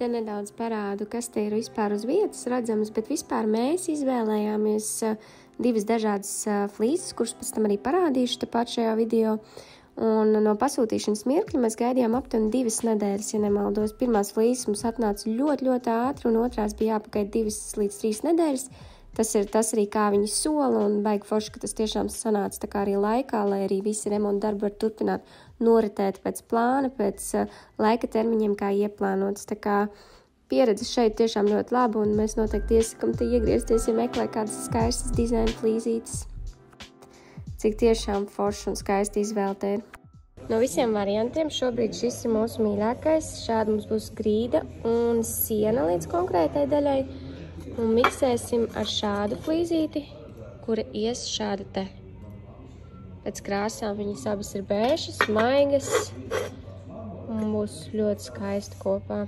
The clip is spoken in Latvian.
Te nedaudz parādu, kas te ir vispār uz vietas redzams, bet vispār mēs izvēlējāmies divas dažādas flīzes, kuras pēc tam arī parādīšu tepat šajā video. Un no pasūtīšanas mirkļa mēs gaidījām aptuveni 2 nedēļas, ja nemaldos. Pirmās flīzes mums atnāca ļoti ātri, un otrās bija jāpagaida 2 līdz 3 nedēļas. Tas ir tas arī, kā viņi sola, un baigi forši, ka tas tiešām sanāca tā kā arī laikā, lai arī visi remonta darbi var turpināt noritēt pēc plāna, pēc laika termiņiem, kā ieplānots. Tā kā pieredze šeit tiešām ļoti laba, un mēs noteikti iesakam te iegriezties, ja meklē kādas skaistas dizaina flīzītes. Cik tiešām forši un skaisti izvēlēta ir. No visiem variantiem šobrīd šis ir mūsu mīļākais. Šāda mums būs grīda un siena līdz konkrētai daļai. Un miksēsim ar šādu flīzīti, kura ies šāda te. Pēc krāsām viņas abas ir bēšas, maigas un būs ļoti skaisti kopā.